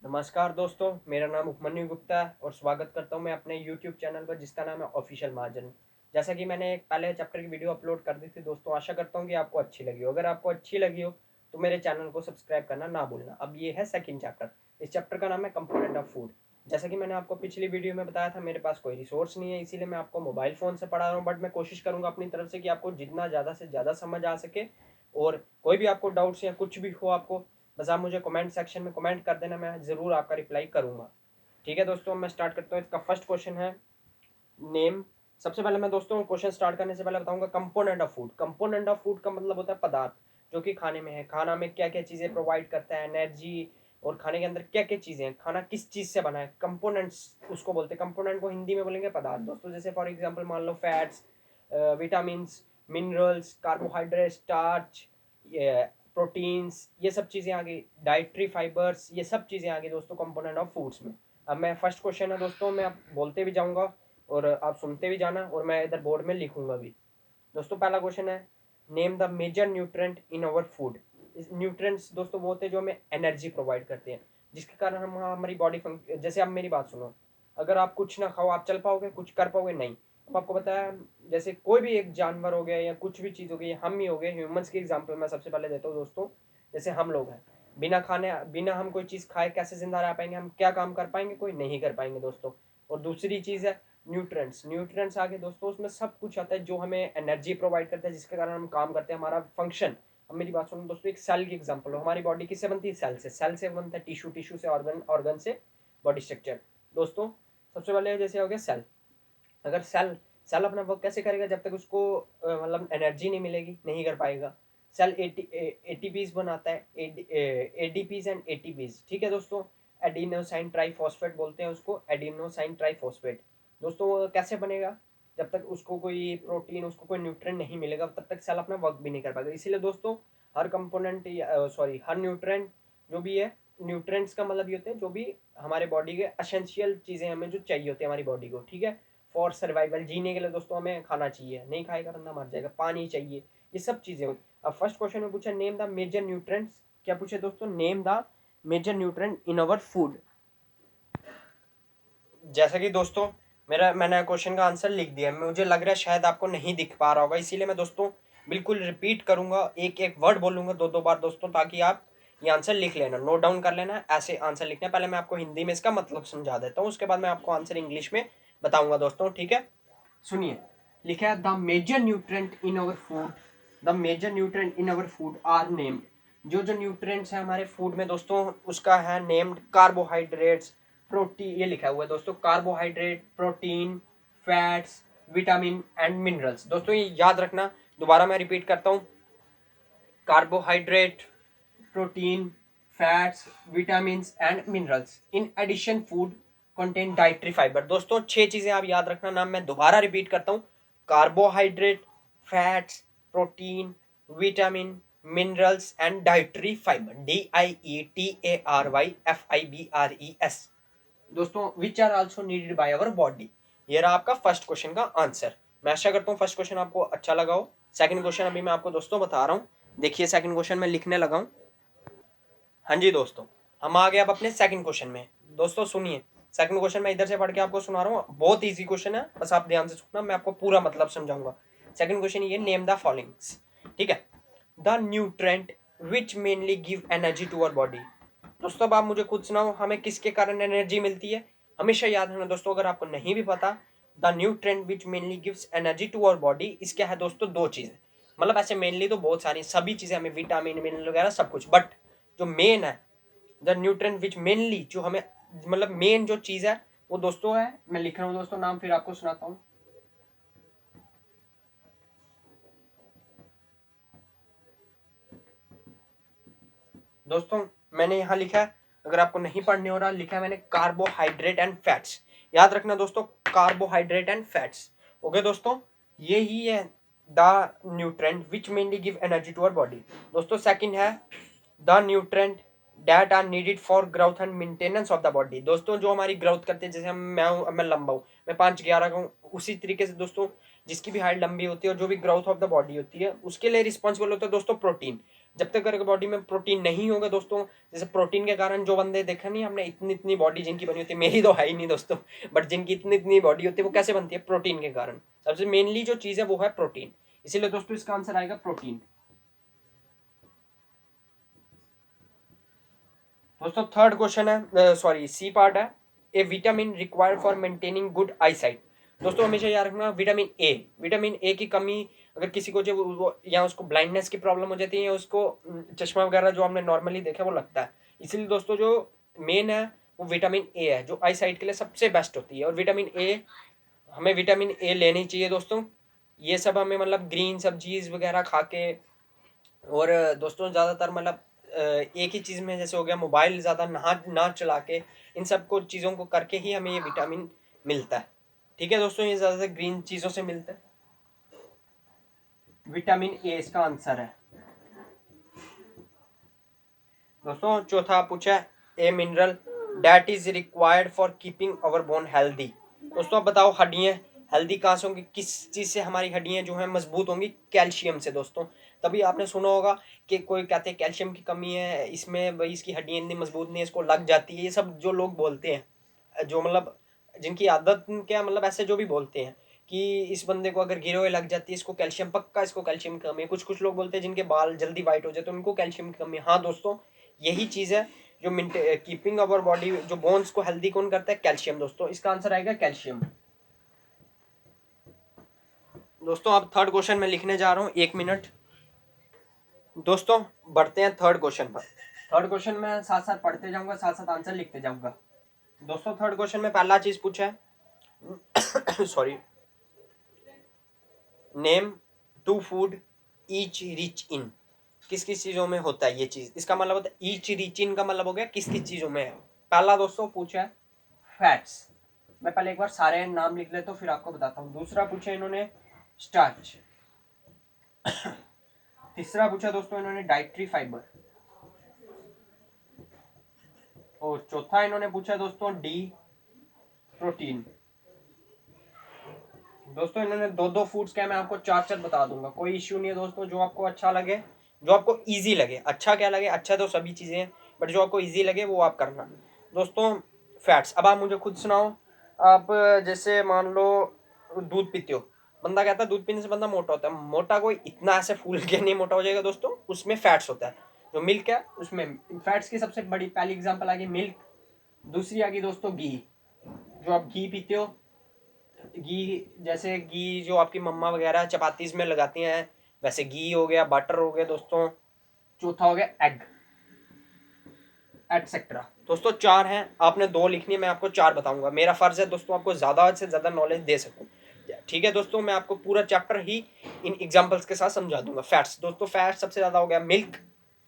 नमस्कार दोस्तों, मेरा नाम उपमन्यु गुप्ता है और स्वागत करता हूं मैं अपने YouTube चैनल पर जिसका नाम है ऑफिशियल महाजन। जैसा कि मैंने एक पहले चैप्टर की वीडियो अपलोड कर दी थी दोस्तों, आशा करता हूं कि आपको अच्छी लगी हो। अगर आपको अच्छी लगी हो तो मेरे चैनल को सब्सक्राइब करना ना भूलना। अब ये है सेकंड चैप्टर। इस चैप्टर का नाम है कंपोनेंट ऑफ फूड। जैसा कि मैंने आपको पिछली वीडियो में बताया था, मेरे पास कोई रिसोर्स नहीं है, इसीलिए मैं आपको मोबाइल फ़ोन से पढ़ा रहा हूँ। बट मैं कोशिश करूँगा अपनी तरफ से कि आपको जितना ज़्यादा से ज़्यादा समझ आ सके। और कोई भी आपको डाउट्स या कुछ भी हो आपको, बस आप मुझे कमेंट सेक्शन में कमेंट कर देना, मैं ज़रूर आपका रिप्लाई करूँगा। ठीक है दोस्तों, मैं स्टार्ट करता हूँ। इसका फर्स्ट क्वेश्चन है नेम। सबसे पहले मैं दोस्तों क्वेश्चन स्टार्ट करने से पहले बताऊंगा component of food. Component of food का मतलब होता है पदार्थ जो कि खाने में है। खाना में क्या क्या चीज़ें प्रोवाइड करता है, एनर्जी, और खाने के अंदर क्या क्या चीज़ें हैं, खाना किस चीज़ से बना है, कंपोनेंट्स उसको बोलते हैं। कंपोनेंट को हिंदी में बोलेंगे पदार्थ दोस्तों। जैसे फॉर एग्जांपल मान लो fats, vitamins, minerals, carbohydrate, starch, proteins, ये सब चीज़ें आ गई। डाइट्री फाइबर्स, ये सब चीज़ें आ गई दोस्तों कंपोनेंट ऑफ फूड्स में। अब मैं फर्स्ट क्वेश्चन है दोस्तों, मैं अब बोलते भी जाऊँगा और आप सुनते भी जाना, और मैं इधर बोर्ड में लिखूंगा भी। दोस्तों पहला क्वेश्चन है name the major nutrient in our food. इस न्यूट्रेंट्स दोस्तों वो होते हैं जो हमें एनर्जी प्रोवाइड करते हैं, जिसके कारण हम हमारी बॉडी फंक्शन। जैसे आप मेरी बात सुनो, अगर आप कुछ ना खाओ आप चल पाओगे, कुछ कर पाओगे? नहीं। अब आपको बताया, जैसे कोई भी एक जानवर हो गया या कुछ भी चीज़ हो गई, हम ही हो गए, ह्यूमंस की एग्जांपल मैं सबसे पहले देता हूँ दोस्तों। जैसे हम लोग हैं, बिना खाने बिना हम कोई चीज़ खाए कैसे जिंदा रह पाएंगे? हम क्या काम कर पाएंगे? कोई नहीं कर पाएंगे दोस्तों। और दूसरी चीज़ है न्यूट्रेंट्स। न्यूट्रेंट्स आगे दोस्तों उसमें सब कुछ आता है जो हमें एनर्जी प्रोवाइड करता है, जिसके कारण हम काम करते हैं, हमारा फंक्शन। अब मेरी बात सुनो दोस्तों, एक सेल की एग्जांपल हो। हमारी बॉडी किससे बनती है? सेल से। सेल से बनता है टिश्यू, टिश्यू से ऑर्गन, ऑर्गन से बॉडी स्ट्रक्चर। दोस्तों सबसे पहले जैसे हो गया सेल। अगर सेल सेल अपना वर्क कैसे करेगा? जब तक उसको मतलब एनर्जी नहीं मिलेगी, नहीं कर पाएगा। सेल एटीपीज बनाता है, एडीपीज एंड एटीपीज। ठीक है दोस्तों, एडिनोसाइन ट्राइफॉस्फेट बोलते हैं उसको, एडिनोसाइन ट्राइफॉस्फेट। दोस्तों वो कैसे बनेगा? जब तक उसको कोई प्रोटीन, उसको कोई न्यूट्रिएंट नहीं मिलेगा, तब तक सेल अपना वर्क भी नहीं कर पाएगा। इसीलिए दोस्तों हर कंपोनेंट, सॉरी हर न्यूट्रिएंट जो भी है, न्यूट्रिएंट्स का मतलब ये होते हैं जो भी हमारे बॉडी के एसेंशियल चीज़ें हमें जो चाहिए होती है हमारी बॉडी को। ठीक है, फॉर सर्वाइवल, जीने के लिए दोस्तों हमें खाना चाहिए, नहीं खाएगा बंदा मर जाएगा। पानी चाहिए, ये सब चीज़ें हुई। अब फर्स्ट क्वेश्चन में पूछा नेम द मेजर न्यूट्रेंट्स। क्या पूछे दोस्तों? Name the major nutrient in our food. जैसा कि दोस्तों मैंने क्वेश्चन का आंसर लिख दिया, मुझे लग रहा है शायद आपको नहीं दिख पा रहा होगा, इसीलिए मैं दोस्तों बिल्कुल रिपीट करूंगा, एक एक वर्ड बोलूंगा दो दो बार दोस्तों, ताकि आप ये आंसर लिख लेना, नोट डाउन कर लेना। ऐसे आंसर लिखना है। पहले मैं आपको हिंदी में इसका मतलब समझा देता हूँ, उसके बाद मैं आपको आंसर इंग्लिश में बताऊंगा दोस्तों। ठीक है, सुनिए। लिखा है the major nutrient in our food. The major nutrient in our food are named. जो जो न्यूट्रेंट्स है हमारे फूड में दोस्तों, उसका है नेम्ड कार्बोहाइड्रेट्स, प्रोटीन, ये लिखा हुआ है दोस्तों, carbohydrate, protein, fats, vitamin and minerals. दोस्तों ये याद रखना, दोबारा मैं रिपीट करता हूँ। Carbohydrate, protein, fats, vitamin and minerals. In addition food contain dietary fibre. दोस्तों 6 चीजें आप याद रखना, नाम मैं दोबारा रिपीट करता हूँ। Carbohydrate, fats, protein, vitamin, minerals and dietary fibre, DIETARYFIBRES। दोस्तों which are also needed by our body. ये रहा आपका फर्स्ट क्वेश्चन का आंसर। मैं आशा करता हूँ फर्स्ट क्वेश्चन आपको अच्छा लगा हो। सेकंड क्वेश्चन अभी मैं आपको दोस्तों बता रहा हूँ। देखिए सेकंड क्वेश्चन मैं लिखने लगा हूँ। हाँ जी दोस्तों, हम आ गए अब अपने सेकंड क्वेश्चन में। दोस्तों सुनिए, सेकंड क्वेश्चन मैं इधर से पढ़ के आपको सुना रहा हूँ, बहुत इजी क्वेश्चन है, बस आप ध्यान से सुनना, मैं आपको पूरा मतलब समझाऊंगा। सेकंड क्वेश्चन ये, नेम द फॉलोइंग्स। ठीक है, the nutrient which mainly give energy to our body. दोस्तों अब आप मुझे खुद सुनाओ, हमें किसके कारण एनर्जी मिलती है? हमेशा याद रखना दोस्तों, अगर आपको नहीं भी पता, the nutrient which mainly gives energy to our body, इसके है दोस्तों दो चीजें। मतलब ऐसे मेनली तो बहुत सारी सभी चीजें हमें, विटामिन, मिनरल वगैरह सब कुछ, बट जो मेन है, द न्यूट्रेंट विच मेनली, जो हमें मतलब मेन जो चीज है वो दोस्तों है, मैं लिख रहा हूँ दोस्तों नाम, फिर आपको सुनाता हूँ। दोस्तों मैंने यहाँ लिखा है, अगर आपको नहीं पढ़ने हो रहा, लिखा है मैंने कार्बोहाइड्रेट एंड फैट्स। याद रखना दोस्तों, कार्बोहाइड्रेट एंड फैट्स। ओके दोस्तों, ये ही है the nutrient which mainly give energy to our body. दोस्तों सेकंड है the nutrient that are needed for growth and maintenance of the body. दोस्तों जो हमारी ग्रोथ करते हैं, जैसे मैं हूँ, मैं लंबा हूँ, मैं 5'11" का हूँ, उसी तरीके से दोस्तों जिसकी भी हाइट लंबी होती है और जो भी ग्रोथ ऑफ द बॉडी होती है, उसके लिए रिस्पॉन्सिबल होता है दोस्तों प्रोटीन। जब तक अगर बॉडी में प्रोटीन नहीं होगा दोस्तों, जैसे प्रोटीन के कारण जो बंदे देखा नहीं हमने, इतनी इतनी बॉडी जिनकी बनी होती है, मेरी तो है ही नहीं दोस्तों, बट जिनकी इतनी इतनी बॉडी होती है वो कैसे बनती है? प्रोटीन के कारण। सबसे मेनली जो चीज़ है वो है प्रोटीन, इसीलिए दोस्तों इसका आंसर आएगा प्रोटीन। दोस्तों थर्ड क्वेश्चन है, सॉरी सी पार्ट है, A vitamin required for maintaining good I site. दोस्तों हमेशा याद रखना विटामिन ए की कमी अगर किसी को जो वो या उसको ब्लाइंडनेस की प्रॉब्लम हो जाती है, या उसको चश्मा वगैरह जो हमने नॉर्मली देखा वो लगता है, इसीलिए दोस्तों जो मेन है वो विटामिन ए है, जो आई साइट के लिए सबसे बेस्ट होती है। और विटामिन ए लेनी चाहिए दोस्तों। ये सब हमें मतलब ग्रीन सब्जीज वगैरह खा के, और दोस्तों ज़्यादातर मतलब एक ही चीज़ में, जैसे हो गया मोबाइल ज़्यादा ना चला के, इन सब को चीज़ों को करके ही हमें ये विटामिन मिलता है। ठीक है दोस्तों, ये ज़्यादातर ग्रीन चीज़ों से मिलता है। विटामिन ए इसका आंसर है। दोस्तों चौथा पूछा है, a mineral that is required for keeping our bone healthy. दोस्तों आप बताओ, हड्डियाँ हेल्दी कहाँ से होंगी, किस चीज़ से हमारी हड्डियाँ जो हैं मजबूत होंगी? कैल्शियम से दोस्तों। तभी आपने सुना होगा कि कोई कहते हैं कैल्शियम की कमी है इसमें, भाई इसकी हड्डियाँ इतनी मजबूत नहीं है, इसको लग जाती है। ये सब जो लोग बोलते हैं, जो मतलब जिनकी आदत क्या मतलब, ऐसे जो भी बोलते हैं कि इस बंदे को अगर गिरोए लग जाती है, इसको कैल्शियम पक्का, इसको कैल्शियम की कमी है। कुछ कुछ लोग बोलते हैं जिनके बाल जल्दी वाइट हो जाते हैं उनको कैल्शियम की कमी है। हाँ दोस्तों, यही चीज़ है जो कीपिंग अवर बॉडी, जो बोन्स को हेल्दी कौन करता है? कैल्शियम दोस्तों, इसका आंसर आएगा कैल्शियम। दोस्तों अब थर्ड क्वेश्चन मैं लिखने जा रहा हूँ, 1 मिनट। दोस्तों बढ़ते हैं थर्ड क्वेश्चन पर। थर्ड क्वेश्चन में साथ साथ पढ़ते जाऊंगा, साथ साथ आंसर लिखते जाऊंगा। दोस्तों थर्ड क्वेश्चन में पहला चीज पूछा है sorry, name two food each rich in. किस किस चीज़ों में होता है ये चीज़? इसका मतलब होता है ईच रिच इन का मतलब हो गया किस किस चीज़ों में है। पहला दोस्तों पूछा है फैट्स। मैं पहले एक बार सारे नाम लिख लेता हूँ फिर आपको बताता हूँ। दूसरा पूछा इन्होंने स्टार्च। तीसरा पूछा दोस्तों इन्होंने डाइटरी फाइबर। और चौथा इन्होंने पूछा दोस्तों डी प्रोटीन। दोस्तों इन्होंने दो दो फूड्स क्या, मैं आपको चार चार बता दूंगा, कोई इश्यू नहीं है दोस्तों। जो आपको अच्छा लगे, जो आपको इजी लगे, अच्छा क्या लगे, अच्छा तो सभी चीज़ें हैं, बट जो आपको इजी लगे वो आप करना दोस्तों। फैट्स, अब आप मुझे खुद सुनाओ। आप जैसे मान लो दूध पीते हो, बंदा कहता है दूध पीने से बंदा मोटा होता है। मोटा कोई इतना ऐसे फूल के नहीं मोटा हो जाएगा दोस्तों, उसमें फैट्स होता है। जो मिल्क है उसमें फैट्स की सबसे बड़ी पहली एग्जांपल आ गई मिल्क। दूसरी आ गई दोस्तों घी। जो आप घी पीते हो, घी जैसे घी जो आपकी मम्मा वगैरह चपातीज में लगाती हैं, वैसे घी हो गया, बटर हो गया दोस्तों। चौथा हो गया एग, एटसेट्रा। दोस्तों चार हैं, आपने दो लिखनी है, मैं आपको चार बताऊंगा। मेरा फर्ज है दोस्तों आपको ज़्यादा से ज़्यादा नॉलेज दे सकूं। ठीक है दोस्तों, मैं आपको पूरा चैप्टर ही इन एग्जाम्पल्स के साथ समझा दूंगा। फैट्स दोस्तों, फैट सबसे ज़्यादा हो गया मिल्क,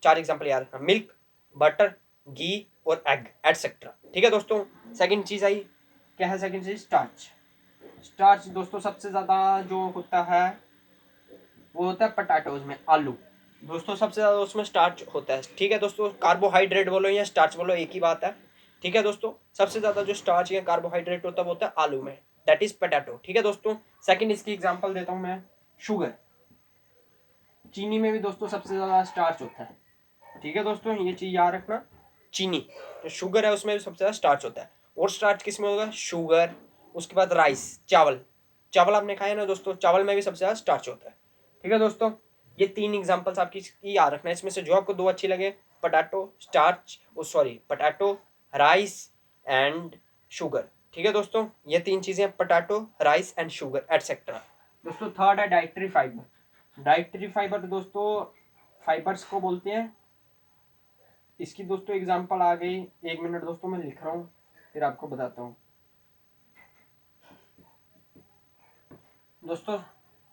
चार एग्जाम्पल याद रखना, मिल्क, बटर, घी और एग एटसेट्रा। ठीक है दोस्तों। सेकंड चीज़ आई, क्या है सेकंड चीज़? स्टार्च। स्टार्च दोस्तों सबसे ज़्यादा जो होता है वो होता है पटाटोज में, आलू। दोस्तों सबसे ज़्यादा उसमें स्टार्च होता है। ठीक है दोस्तों, कार्बोहाइड्रेट बोलो या स्टार्च बोलो एक ही बात है। ठीक है दोस्तों, सबसे ज़्यादा जो स्टार्च या कार्बोहाइड्रेट होता है वो होता है आलू में, दैट इज पटाटो। ठीक है दोस्तों। सेकंड इसकी एग्जांपल देता हूँ मैं, शुगर। चीनी में भी दोस्तों सबसे ज़्यादा स्टार्च होता है। ठीक है दोस्तों, ये चीज़ याद रखना। चीनी जो शुगर है उसमें भी सबसे ज़्यादा स्टार्च होता है। और स्टार्च किस में होगा? शुगर। उसके बाद राइस, चावल। चावल आपने खाया ना दोस्तों, चावल में भी सबसे ज़्यादा स्टार्च होता है। ठीक है दोस्तों, ये तीन एग्जांपल्स आपकी याद रखना है। इसमें से जो आपको दो अच्छी लगे, potato starch, sorry potato, rice and sugar. ठीक है दोस्तों, ये तीन चीज़ें, potato, rice and sugar etcetera. दोस्तों थर्ड है डाइटरी फाइबर। डाइटरी फाइबर दोस्तों फाइबर्स को बोलते हैं। इसकी दोस्तों एग्जांपल आ गई, 1 मिनट दोस्तों मैं लिख रहा हूँ फिर आपको बताता हूँ। दोस्तों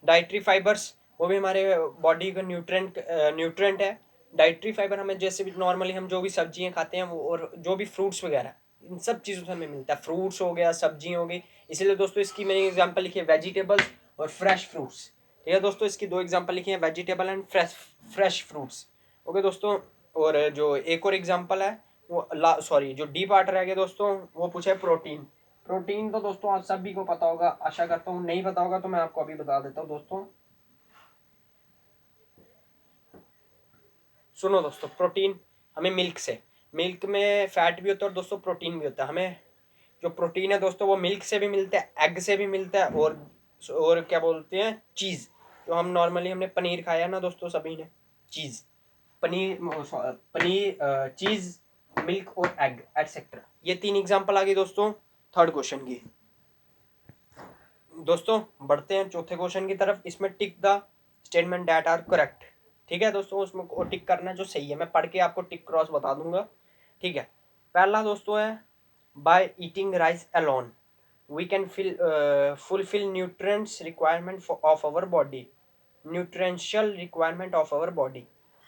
डाइटरी फाइबर्स वो भी हमारे बॉडी का न्यूट्रेंट है। डाइटरी फाइबर हमें जैसे भी नॉर्मली हम जो भी सब्जियां खाते हैं वो, और जो भी फ्रूट्स वगैरह, इन सब चीज़ों से हमें मिलता है। फ्रूट्स हो गया, सब्जी हो गई। इसीलिए दोस्तों इसकी मैंने एग्जांपल लिखी है वेजिटेबल्स और फ्रेश फ्रूट्स। ठीक है दोस्तों, इसकी दो एग्जांपल लिखी है, vegetable and fresh fruits. Okay दोस्तों। और जो एक और एग्जांपल है वो सॉरी जो डी पार्ट रह गया दोस्तों, वो पूछा है प्रोटीन। प्रोटीन तो दोस्तों आप सभी को पता होगा, आशा करता हूँ। नहीं पता होगा तो मैं आपको अभी बता देता हूँ दोस्तों। सुनो दोस्तों, प्रोटीन हमें मिल्क से, मिल्क में फैट भी होता है और दोस्तों प्रोटीन भी होता है। हमें जो प्रोटीन है दोस्तों वो मिल्क से भी मिलता है, एग से भी मिलता है, और क्या बोलते हैं, चीज़। जो हम नॉर्मली हमने पनीर खाया ना दोस्तों सभी ने, चीज़, पनीर, चीज़, मिल्क और एग एटसेट्रा। ये 3 एग्जांपल आ गई दोस्तों थर्ड क्वेश्चन की। दोस्तों बढ़ते हैं चौथे क्वेश्चन की तरफ। इसमें tick the statement that are correct. ठीक है दोस्तों, उसमें टिक करना जो सही है। मैं पढ़ के आपको टिक क्रॉस बता दूंगा। ठीक है, पहला दोस्तों है by eating rice alone we can fulfil nutrients requirement of our body, nutritional requirement of our body.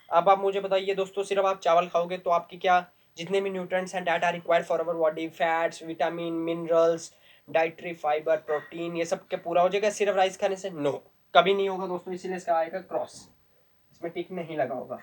अब आप मुझे बताइए दोस्तों, सिर्फ आप चावल खाओगे तो आपकी क्या जितने भी न्यूट्रिएंट्स हैं that are required for our body, fats, vitamin, minerals, dietary fibre, protein, ये सब क्या पूरा हो जाएगा सिर्फ राइस खाने से? नो, कभी नहीं होगा दोस्तों, इसीलिए इसका आएगा क्रॉस, इसमें टिक नहीं लगा होगा।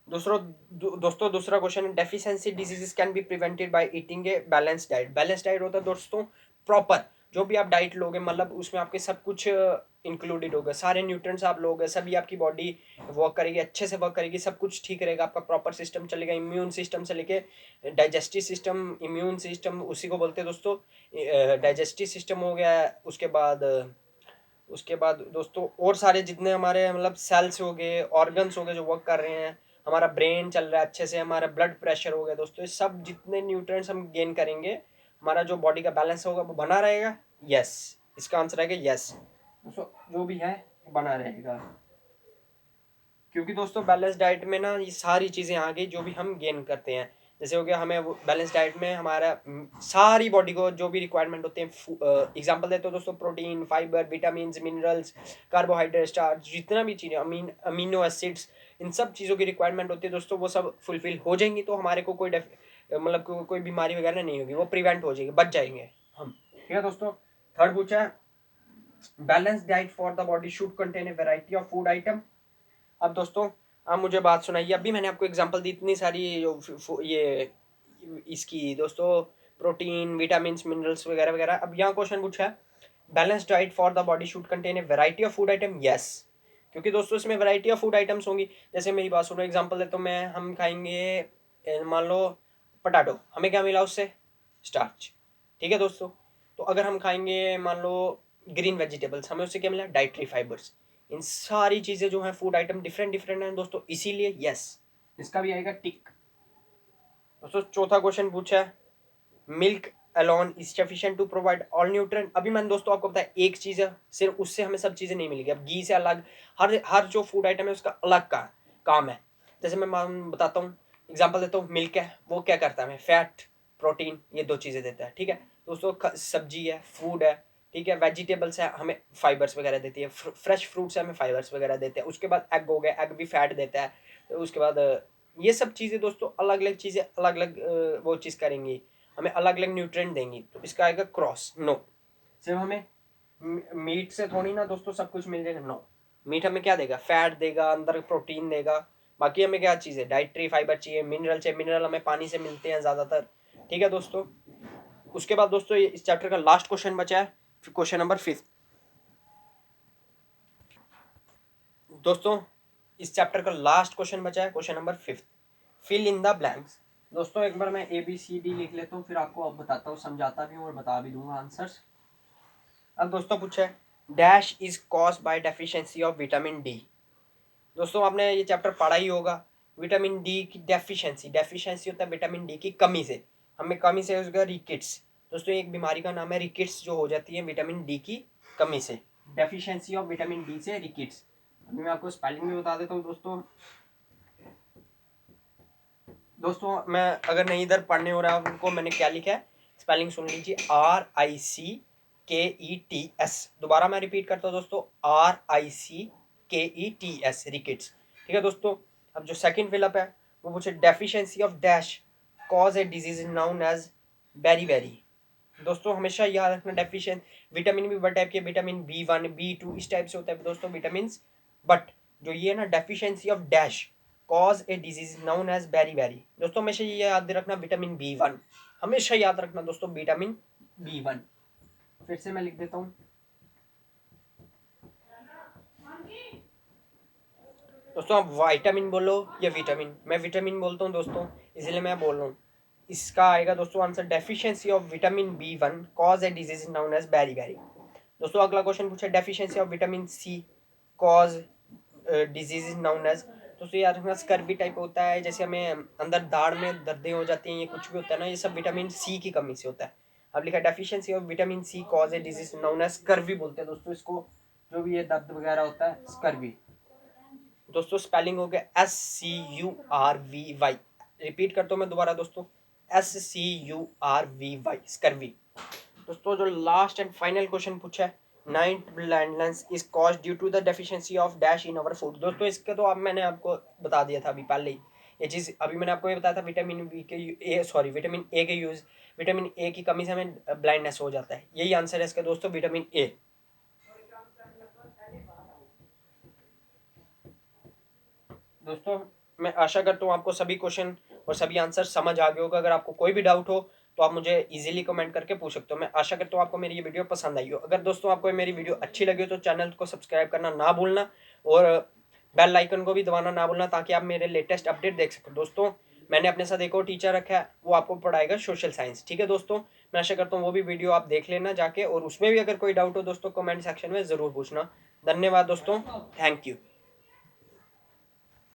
दोस्तों दूसरा क्वेश्चन है deficiency diseases can be prevented by eating a balance diet. Balance diet होता है दोस्तों प्रॉपर, जो भी आप डाइट लोगे मतलब उसमें आपके सब कुछ इंक्लूडेड होगा, सारे न्यूट्रिएंट्स आप लोगे, सभी आपकी बॉडी वर्क करेगी, अच्छे से वर्क करेगी, सब कुछ ठीक रहेगा, आपका प्रॉपर सिस्टम चलेगा, इम्यून सिस्टम से लेके डाइजेस्टिव सिस्टम, इम्यून सिस्टम उसी को बोलते हैं दोस्तों, डाइजेस्टिव सिस्टम हो गया। उसके बाद दोस्तों और सारे जितने हमारे मतलब सेल्स हो गए, ऑर्गन्स हो गए जो वर्क कर रहे हैं, हमारा ब्रेन चल रहा है अच्छे से, हमारा ब्लड प्रेशर हो गया दोस्तों, ये सब जितने न्यूट्रिएंट्स हम गेन करेंगे, हमारा जो बॉडी का बैलेंस होगा वो बना रहेगा। यस, इसका आंसर है यस दोस्तों, जो भी है बना रहेगा, क्योंकि दोस्तों बैलेंस डाइट में ना ये सारी चीज़ें आ गई जो भी हम गेन करते हैं। जैसे हो गया हमें बैलेंस डाइट में हमारा सारी बॉडी को जो भी रिक्वायरमेंट होते हैं, एग्जांपल देते हो दोस्तों, protein, fibre, vitamin, minerals, carbohydrate, starch, जितना भी चीज़ें, अमीनो एसिड्स, इन सब चीज़ों की रिक्वायरमेंट होती है दोस्तों, वो सब फुलफिल हो जाएंगी तो हमारे को मतलब कोई बीमारी वगैरह नहीं होगी, वो प्रिवेंट हो जाएगी, बच जाएंगे हम। ठीक है दोस्तों, थर्ड पूछा है balance diet for the body should contain a variety of food item. अब दोस्तों आप मुझे बात सुनाइए, अभी मैंने आपको एग्जांपल दी इतनी सारी ये इसकी दोस्तों, प्रोटीन, विटामिन, मिनरल्स वगैरह वगैरह। अब यहाँ क्वेश्चन पूछा है balance diet for the body should contain a variety of food item. Yes, क्योंकि दोस्तों इसमें वैरायटी ऑफ फूड आइटम्स होंगी। जैसे मेरी बात सुनो, एग्जांपल देता हूँ मैं, हम खाएंगे मान लो पटाटो, हमें क्या मिला उससे? स्टार्च। ठीक है दोस्तों, तो अगर हम खाएंगे मान लो ग्रीन वेजिटेबल्स, हमें उससे क्या मिला? Dietary fibres. इन सारी चीज़ें जो हैं फूड आइटम डिफरेंट डिफरेंट हैं दोस्तों, इसीलिए यस, इसका भी आएगा टिक। दोस्तों चौथा क्वेश्चन पूछा है milk alone is sufficient to provide all nutrient. अभी मैंने दोस्तों आपको बताया एक चीज़ है, सिर्फ उससे हमें सब चीज़ें नहीं मिलेगी। अब घी से अलग, हर जो फूड आइटम है उसका अलग का काम है। जैसे मैं बताता हूँ, एग्जाम्पल देता हूँ, मिल्क है वो क्या करता है? हमें फैट, प्रोटीन, ये 2 चीज़ें देता है। ठीक है दोस्तों, सब्जी है, फूड है, ठीक है, वेजिटेबल्स है, हमें फाइबर्स वगैरह देती है, फ्रेश फ्रूट्स है, हमें फाइबर्स वगैरह देते हैं। उसके बाद एग हो गया, एग भी फैट देता है। तो उसके बाद ये सब चीज़ें दोस्तों अलग अलग चीज़ें अलग अलग वो चीज़ करेंगी, हमें अलग अलग न्यूट्रिएंट देंगी, तो इसका आएगा क्रॉस। नो, सिर्फ हमें मीट से थोड़ी ना दोस्तों सब कुछ मिल जाएगा। नो, मीट हमें क्या देगा? फैट देगा, अंदर प्रोटीन देगा, बाकी हमें क्या चीज़ है? डाइटरी फाइबर चाहिए, मिनरल चाहिए, मिनरल हमें पानी से मिलते हैं ज़्यादातर। ठीक है दोस्तों, उसके बाद दोस्तों इस चैप्टर का लास्ट क्वेश्चन बचा है, क्वेश्चन नंबर 5। दोस्तों इस चैप्टर का लास्ट क्वेश्चन बचा है, question number 5, fill in the blanks. दोस्तों एक बार मैं ABCD लिख लेता हूँ, फिर आपको अब बताता हूँ, समझाता भी हूँ और बता भी दूंगा आंसर्स। अब दोस्तों पूछा है dash is cause by deficiency of vitamin D. दोस्तों आपने ये चैप्टर पढ़ा ही होगा, विटामिन डी की डेफिशिएंसी होता है विटामिन डी की कमी से, हमें कमी से उसका रिकेट्स। दोस्तों एक बीमारी का नाम है रिकेट्स, जो हो जाती है विटामिन डी की कमी से, डेफिशिएंसी ऑफ विटामिन डी से रिकेट्स। अभी मैं आपको स्पेलिंग भी बता देता हूँ दोस्तों मैं अगर नहीं इधर पढ़ने हो रहा है उनको, मैंने क्या लिखा है स्पेलिंग सुन लीजिए, RICKETS। दोबारा मैं रिपीट करता हूँ दोस्तों, RICKETS, रिकेट्स। ठीक है दोस्तों, अब जो सेकंड फिलअप है वो पूछे deficiency of dash cause a disease known as beri. दोस्तों हमेशा याद रखना, डेफिशिएंट विटामिन भी बट टाइप के, विटामिन B1, B2 इस टाइप से होता है दोस्तों विटामिन, बट जो ये ना deficiency of dash cause a disease known as beri. दोस्तों हमेशा ये याद रखना, विटामिन B1 हमेशा याद रखना दोस्तों, विटामिन B1। फिर से मैं लिख देता हूँ, दोस्तों आप विटामिन बोलो या विटामिन, मैं विटामिन बोलता हूँ दोस्तों, इसलिए मैं बोल रहा हूँ। इसका आएगा दोस्तों answer deficiency of vitamin B1 cause a disease known as beriberi. दोस्तों अगला क्वेश्चन पूछा deficiency of vitamin C cause disease is known as. दोस्तों यार हमारा स्कर्वी टाइप होता है, जैसे हमें अंदर दाढ़ में दर्दें हो जाती हैं, ये कुछ भी होता है ना, ये सब विटामिन C की कमी से होता है। अब लिखा deficiency of vitamin C cause a disease known as scurvy बोलते हैं दोस्तों इसको, जो भी ये दर्द वगैरह होता है स्कर्वी। दोस्तों स्पेलिंग हो गया SCURVY। रिपीट करता हूँ मैं दोबारा दोस्तों, SCURVY स्कर्वी। दोस्तों जो लास्ट एंड फाइनल क्वेश्चन पूछा है, night blindness is cause due to the deficiency of dash in our food. दोस्तों इसका तो अब मैंने आपको बता दिया था अभी पहले ही, ये चीज़ अभी मैंने आपको ये बताया था, विटामिन बी के विटामिन ए के यूज, विटामिन ए की कमी से हमें ब्लाइंडनेस हो जाता है। यही आंसर है इसका दोस्तों, विटामिन ए। दोस्तों मैं आशा करता हूँ आपको सभी क्वेश्चन और सभी आंसर समझ आ गए होगा। अगर आपको कोई भी डाउट हो तो आप मुझे इजीली कमेंट करके पूछ सकते हो। मैं आशा करता हूँ आपको मेरी ये वीडियो पसंद आई हो। अगर दोस्तों आपको मेरी वीडियो अच्छी लगी हो तो चैनल को सब्सक्राइब करना ना भूलना और बेल आइकन को भी दबाना ना भूलना, ताकि आप मेरे लेटेस्ट अपडेट देख सको। दोस्तों मैंने अपने साथ एक और टीचर रखा है, वो आपको पढ़ाएगा सोशल साइंस। ठीक है दोस्तों, मैं आशा करता हूँ वो भी वीडियो आप देख लेना जाके, और उसमें भी अगर कोई डाउट हो दोस्तों कमेंट सेक्शन में ज़रूर पूछना। धन्यवाद दोस्तों, थैंक यू।